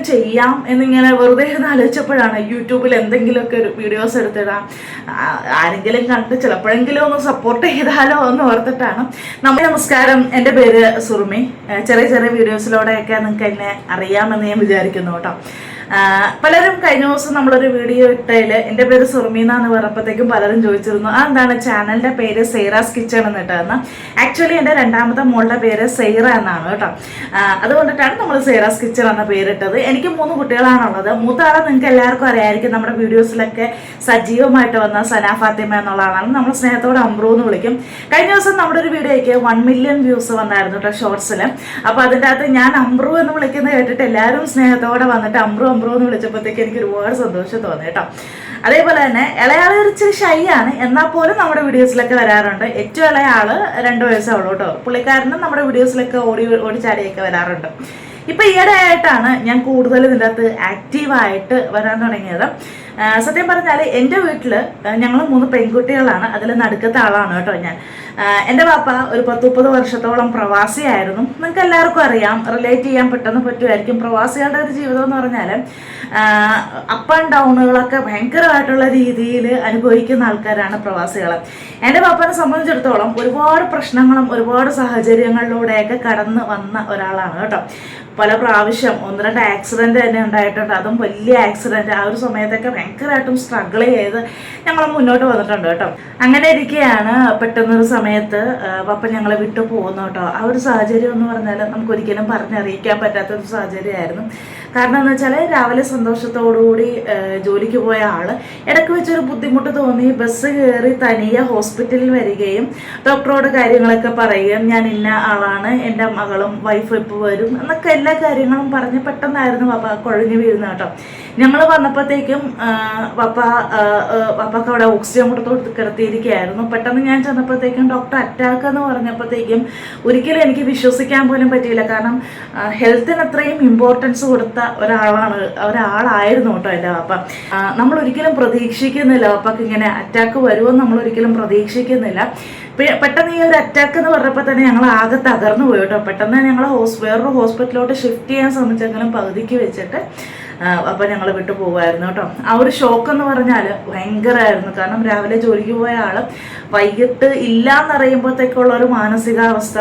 ചെയ്യാം എന്നിങ്ങനെ വെറുതെ ആലോചിച്ചപ്പോഴാണ് യൂട്യൂബിൽ എന്തെങ്കിലുമൊക്കെ ഒരു വീഡിയോസ് എടുത്തിടാം, ആരെങ്കിലും കണ്ട് ചിലപ്പോഴെങ്കിലും ഒന്ന് സപ്പോർട്ട് ചെയ്താലോ എന്ന് ഓർത്തിട്ടാണ്. നമസ്കാരം, എൻ്റെ പേര് സുറുമി. ചെറിയ ചെറിയ വീഡിയോസിലൂടെയൊക്കെ നിങ്ങൾക്ക് എന്നെ അറിയാമെന്ന് ഞാൻ വിചാരിക്കുന്നു കേട്ടോ. പലരും കഴിഞ്ഞ ദിവസം നമ്മളൊരു വീഡിയോ ഇട്ടതിൽ എൻ്റെ പേര് സുറുമീന എന്ന് പറഞ്ഞപ്പോഴത്തേക്കും പലരും ചോദിച്ചിരുന്നു എന്താണ് ചാനലിൻ്റെ പേര് സെയ്റാസ് കിച്ചൺ എന്നിട്ടായിരുന്നു. ആക്ച്വലി എൻ്റെ രണ്ടാമത്തെ മോളുടെ പേര് സെയ്റ എന്നാണ് കേട്ടോ. അതുകൊണ്ടിട്ടാണ് നമ്മൾ സെയ്റാസ് കിച്ചൺ എന്ന പേരിട്ടത്. എനിക്ക് 3 കുട്ടികളാണുള്ളത്. മൂത്ത ആളെ നിങ്ങൾക്ക് എല്ലാവർക്കും അറിയാമായിരിക്കും, നമ്മുടെ വീഡിയോസിലൊക്കെ സജീവമായിട്ട് വന്ന സന ഫാത്തിമ എന്നുള്ള ആളാണ്. നമ്മൾ സ്നേഹത്തോടെ അമ്പ്രു എന്ന് വിളിക്കും. കഴിഞ്ഞ ദിവസം നമ്മുടെ ഒരു വീഡിയോയ്ക്ക് 1 മില്യൺ വ്യൂസ് വന്നായിരുന്നു കേട്ടോ ഷോർട്സിൽ. അപ്പോൾ അതിൻ്റെ അകത്ത് ഞാൻ അമ്പ്രു എന്ന് വിളിക്കുന്നത് കേട്ടിട്ട് എല്ലാവരും സ്നേഹത്തോടെ വന്നിട്ട് അമ്പ്രു എന്ന് വിളിച്ചപ്പോഴത്തേക്ക് എനിക്ക് ഒരുപാട് സന്തോഷം തോന്നി കേട്ടോ. അതേപോലെ തന്നെ ഇളയാള് ഇച്ചിരി ഷൈ ആണ്, എന്നാൽ പോലും നമ്മുടെ വീഡിയോസിലൊക്കെ വരാറുണ്ട്. ഏറ്റവും ഇളയ ആള് 2 വയസ്സേ ഉള്ളൂ കേട്ടോ. പുള്ളിക്കാരനും നമ്മുടെ വീഡിയോസിലൊക്കെ ഓടിച്ചാടിയൊക്കെ വരാറുണ്ട്. ഇപ്പം ഈയിടെ ആയിട്ടാണ് ഞാൻ കൂടുതൽ ഇതിൻ്റെ അകത്ത് ആക്റ്റീവായിട്ട് വരാൻ തുടങ്ങിയത്. സത്യം പറഞ്ഞാൽ എൻ്റെ വീട്ടിൽ ഞങ്ങൾ 3 പെൺകുട്ടികളാണ്. അതിൽ നടുക്കത്തെ ആളാണ് കേട്ടോ ഞാൻ. എൻ്റെ പാപ്പ ഒരു 10-30 വർഷത്തോളം പ്രവാസിയായിരുന്നു. നിങ്ങൾക്ക് എല്ലാവർക്കും അറിയാം, റിലേറ്റ് ചെയ്യാൻ പെട്ടെന്ന് പറ്റുമായിരിക്കും. പ്രവാസികളുടെ ഒരു ജീവിതം എന്ന് പറഞ്ഞാൽ അപ്പ് ആൻഡ് ഡൗണുകളൊക്കെ ഭയങ്കരമായിട്ടുള്ള രീതിയിൽ അനുഭവിക്കുന്ന ആൾക്കാരാണ് പ്രവാസികൾ. എൻ്റെ പാപ്പനെ സംബന്ധിച്ചിടത്തോളം ഒരുപാട് പ്രശ്നങ്ങളും ഒരുപാട് സാഹചര്യങ്ങളിലൂടെയൊക്കെ കടന്ന് വന്ന ഒരാളാണ് കേട്ടോ. പല പ്രാവശ്യം 1-2 ആക്സിഡൻറ്റ് തന്നെ ഉണ്ടായിട്ടുണ്ട്. അതും വലിയ ആക്സിഡൻറ്റ്. ആ ഒരു സമയത്തൊക്കെ ഭയങ്കരമായിട്ടും സ്ട്രഗിൾ ചെയ്ത് ഞങ്ങൾ മുന്നോട്ട് വന്നിട്ടുണ്ട് കേട്ടോ. അങ്ങനെ ഇരിക്കുകയാണ് പെട്ടെന്നൊരു സമയത്ത് പപ്പ ഞങ്ങളെ വിട്ടു പോകുന്നു കേട്ടോ. ആ ഒരു സാഹചര്യം എന്ന് പറഞ്ഞാൽ നമുക്കൊരിക്കലും പറഞ്ഞറിയിക്കാൻ പറ്റാത്തൊരു സാഹചര്യമായിരുന്നു. കാരണം എന്ന് വെച്ചാൽ രാവിലെ സന്തോഷത്തോടുകൂടി ജോലിക്ക് പോയ ആൾ ഇടയ്ക്ക് വെച്ചൊരു ബുദ്ധിമുട്ട് തോന്നി ബസ് കയറി തനിയെ ഹോസ്പിറ്റലിൽ വരികയും ഡോക്ടറോട് കാര്യങ്ങളൊക്കെ പറയുകയും ഞാൻ ഇന്ന ആളാണ്, എൻ്റെ മകളും വൈഫ് ഇപ്പോൾ വരും എന്നൊക്കെ എല്ലാ കാര്യങ്ങളും പറഞ്ഞ് പെട്ടെന്നായിരുന്നു പപ്പ കുഴഞ്ഞു വീഴുന്നത് കേട്ടോ. ഞങ്ങൾ വന്നപ്പോഴത്തേക്കും പപ്പക്ക് അവിടെ ഓക്സിജൻ കൊടുത്ത് കിടത്തിയിരിക്കുകയായിരുന്നു. പെട്ടെന്ന് ഞാൻ ചെന്നപ്പോഴത്തേക്കും ഡോക്ടർ അറ്റാക്ക് എന്ന് പറഞ്ഞപ്പോഴത്തേക്കും ഒരിക്കലും എനിക്ക് വിശ്വസിക്കാൻ പോലും പറ്റിയില്ല. കാരണം ഹെൽത്തിന് അത്രയും ഇമ്പോർട്ടൻസ് കൊടുത്ത ഒരാളായിരുന്നു കേട്ടോ എൻ്റെ പപ്പ. നമ്മൾ ഒരിക്കലും പ്രതീക്ഷിക്കുന്നില്ല പപ്പക്ക് ഇങ്ങനെ അറ്റാക്ക് വരുമെന്ന് നമ്മൾ ഒരിക്കലും പ്രതീക്ഷിക്കുന്നില്ല. പെട്ടെന്ന് ഈ ഒരു അറ്റാക്ക് എന്ന് പറഞ്ഞപ്പോൾ തന്നെ ഞങ്ങൾ ആകെ തകർന്നു പോയി കേട്ടോ. പെട്ടെന്ന് ഞങ്ങൾ വേറൊരു ഹോസ്പിറ്റലിലോട്ട് ഷിഫ്റ്റ് ചെയ്യാൻ ശ്രമിച്ചെങ്കിലും പകുതിക്ക് വെച്ചിട്ട് അപ്പം ഞങ്ങൾ വിട്ടു പോകുമായിരുന്നു കേട്ടോ. ആ ഒരു ഷോക്ക് എന്ന് പറഞ്ഞാൽ ഭയങ്കരമായിരുന്നു. കാരണം രാവിലെ ജോലിക്ക് പോയ ആൾ വൈകിട്ട് ഇല്ലയെന്നറിയുമ്പോഴത്തേക്കുള്ള ഒരു മാനസികാവസ്ഥ.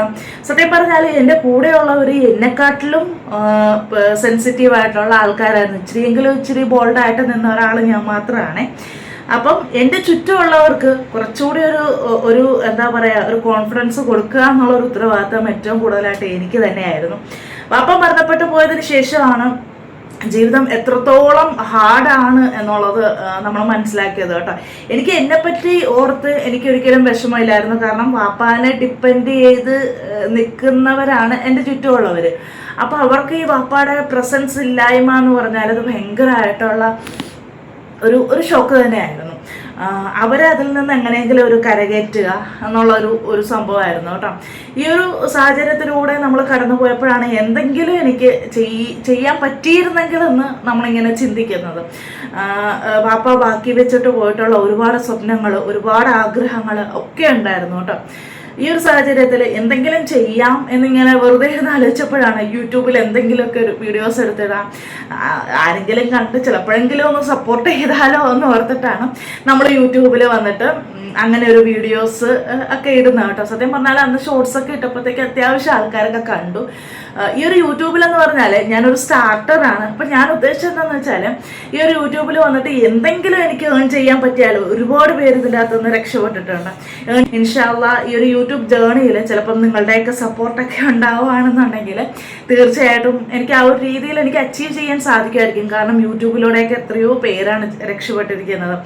സത്യം പറഞ്ഞാൽ എൻ്റെ കൂടെയുള്ളവർ എന്നെക്കാട്ടിലും സെൻസിറ്റീവായിട്ടുള്ള ആൾക്കാരായിരുന്നു. ഇച്ചിരി ബോൾഡായിട്ട് നിന്ന ഒരാൾ ഞാൻ മാത്രമാണ്. അപ്പം എൻ്റെ ചുറ്റുമുള്ളവർക്ക് കുറച്ചുകൂടി ഒരു എന്താ പറയുക, ഒരു കോൺഫിഡൻസ് കൊടുക്കുക എന്നുള്ളൊരു ഉത്തരവാദിത്തം ഏറ്റവും കൂടുതലായിട്ട് എനിക്ക് തന്നെയായിരുന്നു. അപ്പം മരണപ്പെട്ടു പോയതിന് ശേഷമാണ് ജീവിതം എത്രത്തോളം ഹാർഡാണ് എന്നുള്ളത് നമ്മൾ മനസ്സിലാക്കിയത് കേട്ടോ. എനിക്ക് എന്നെപ്പറ്റി ഓർത്ത് എനിക്കൊരിക്കലും വിഷമമില്ലായിരുന്നു. കാരണം വാപ്പാനെ ഡിപ്പെൻഡ് ചെയ്ത് നിൽക്കുന്നവരാണ് എൻ്റെ ചുറ്റുമുള്ളവർ. അപ്പോൾ അവർക്ക് ഈ വാപ്പാടെ പ്രസൻസ് ഇല്ലായ്മ എന്ന് പറഞ്ഞാൽ അത് ഭയങ്കരമായിട്ടുള്ള ഒരു ഷോക്ക് തന്നെയായിരുന്നു. അവരെ അതിൽ നിന്ന് എങ്ങനെയെങ്കിലും ഒരു കരകയറ്റുക ഒരു സംഭവമായിരുന്നു കേട്ടോ. ഈ ഒരു സാഹചര്യത്തിലൂടെ നമ്മൾ കടന്നു പോയപ്പോഴാണ് എന്തെങ്കിലും എനിക്ക് ചെയ്യാൻ പറ്റിയിരുന്നെങ്കിലെന്ന് നമ്മളിങ്ങനെ ചിന്തിക്കുന്നത്. പാപ്പ ബാക്കി വെച്ചിട്ട് പോയിട്ടുള്ള ഒരുപാട് സ്വപ്നങ്ങൾ, ഒരുപാട് ആഗ്രഹങ്ങൾ ഒക്കെ ഉണ്ടായിരുന്നു കേട്ടോ. ഈ ഒരു സാഹചര്യത്തിൽ എന്തെങ്കിലും ചെയ്യാം എന്നിങ്ങനെ വെറുതെ ആലോചിച്ചപ്പോഴാണ് യൂട്യൂബിൽ എന്തെങ്കിലുമൊക്കെ ഒരു വീഡിയോസ് എടുത്തിടാം, ആരെങ്കിലും കണ്ട് ചിലപ്പോഴെങ്കിലും ഒന്ന് സപ്പോർട്ട് ചെയ്താലോ എന്ന് ഓർത്തിട്ടാണ് നമ്മൾ യൂട്യൂബിൽ വന്നിട്ട് അങ്ങനെ ഒരു വീഡിയോസ് ഒക്കെ ഇടുന്നത് കേട്ടോ. സത്യം പറഞ്ഞാൽ അന്ന് ഷോർട്സ് ഒക്കെ ഇട്ടപ്പോഴത്തേക്ക് അത്യാവശ്യം ആൾക്കാരൊക്കെ കണ്ടു. ഈ ഒരു യൂട്യൂബിലെന്ന് പറഞ്ഞാൽ ഞാനൊരു സ്റ്റാർട്ടറാണ്. അപ്പം ഞാൻ ഉദ്ദേശിച്ചത് എന്താണെന്ന് വെച്ചാൽ ഈ ഒരു യൂട്യൂബിൽ വന്നിട്ട് എന്തെങ്കിലും എനിക്ക് ഏൺ ചെയ്യാൻ പറ്റിയാലോ. ഒരുപാട് പേര് ഇതിൻ്റെ അകത്തുനിന്ന് രക്ഷപ്പെട്ടിട്ടുണ്ട്. ഇൻഷാ അല്ലാഹ് ഈ ഒരു യൂട്യൂബ് ജേണിയിൽ ചിലപ്പം നിങ്ങളുടെയൊക്കെ സപ്പോർട്ടൊക്കെ ഉണ്ടാവുകയാണെന്നുണ്ടെങ്കിൽ തീർച്ചയായിട്ടും എനിക്ക് ആ ഒരു രീതിയിൽ എനിക്ക് അച്ചീവ് ചെയ്യാൻ സാധിക്കുമായിരിക്കും. കാരണം യൂട്യൂബിലൂടെയൊക്കെ എത്രയോ പേരാണ് രക്ഷപ്പെട്ടിരിക്കുന്നത്.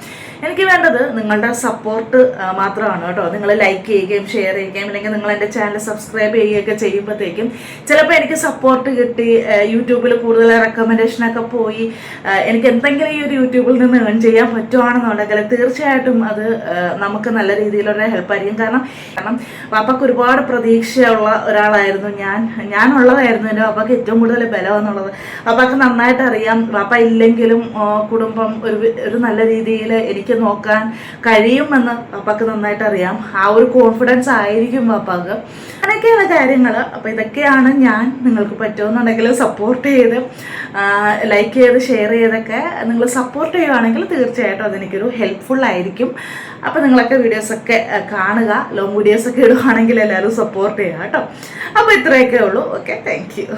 എനിക്ക് വേണ്ടത് നിങ്ങളുടെ സപ്പോർട്ട് മാത്രമാണ് കേട്ടോ. നിങ്ങൾ ലൈക്ക് ചെയ്യുകയും ഷെയർ ചെയ്യുകയും അല്ലെങ്കിൽ നിങ്ങൾ എൻ്റെ ചാനൽ സബ്സ്ക്രൈബ് ചെയ്യുകയൊക്കെ ചെയ്യുമ്പോഴത്തേക്കും ചിലപ്പോൾ എനിക്ക് സപ്പോർട്ട് കിട്ടി, യൂട്യൂബിൽ കൂടുതൽ റെക്കമെൻഡേഷനൊക്കെ പോയി എനിക്ക് എന്തെങ്കിലും ഈ ഒരു യൂട്യൂബിൽ നിന്ന് ഏൺ ചെയ്യാൻ പറ്റുവാണെന്നുണ്ടെങ്കിൽ തീർച്ചയായിട്ടും അത് നമുക്ക് നല്ല രീതിയിലുള്ള ഹെൽപ്പായിരിക്കും. കാരണം പാപ്പക്ക് ഒരുപാട് പ്രതീക്ഷയുള്ള ഒരാളായിരുന്നു ഞാനുള്ളതായിരുന്നു. എൻ്റെ പാപ്പക്ക് ഏറ്റവും കൂടുതൽ ബലം എന്നുള്ളത് പാപ്പക്ക് നന്നായിട്ട് അറിയാം. പാപ്പ ഇല്ലെങ്കിലും കുടുംബം ഒരു നല്ല രീതിയിൽ എനിക്ക് നോക്കാൻ കഴിയുമെന്ന് പപ്പാക്ക് നന്നായിട്ട് അറിയാം. ആ ഒരു കോൺഫിഡൻസ് ആയിരിക്കും പപ്പാക്ക്. അങ്ങനെയൊക്കെയാണ് കാര്യങ്ങൾ. അപ്പോൾ ഇതൊക്കെയാണ് ഞാൻ. നിങ്ങൾക്ക് പറ്റുമെന്നുണ്ടെങ്കിൽ സപ്പോർട്ട് ചെയ്ത് ലൈക്ക് ചെയ്ത് ഷെയർ ചെയ്തൊക്കെ നിങ്ങൾ സപ്പോർട്ട് ചെയ്യുകയാണെങ്കിൽ തീർച്ചയായിട്ടും അതെനിക്കൊരു ഹെൽപ്ഫുൾ ആയിരിക്കും. അപ്പോൾ നിങ്ങളൊക്കെ വീഡിയോസൊക്കെ കാണുക. ലോങ് വീഡിയോസൊക്കെ ഇടുകയാണെങ്കിൽ എല്ലാവരും സപ്പോർട്ട് ചെയ്യുക കേട്ടോ. അപ്പോൾ ഇത്രയൊക്കെ ഉള്ളൂ. Okay, thank you.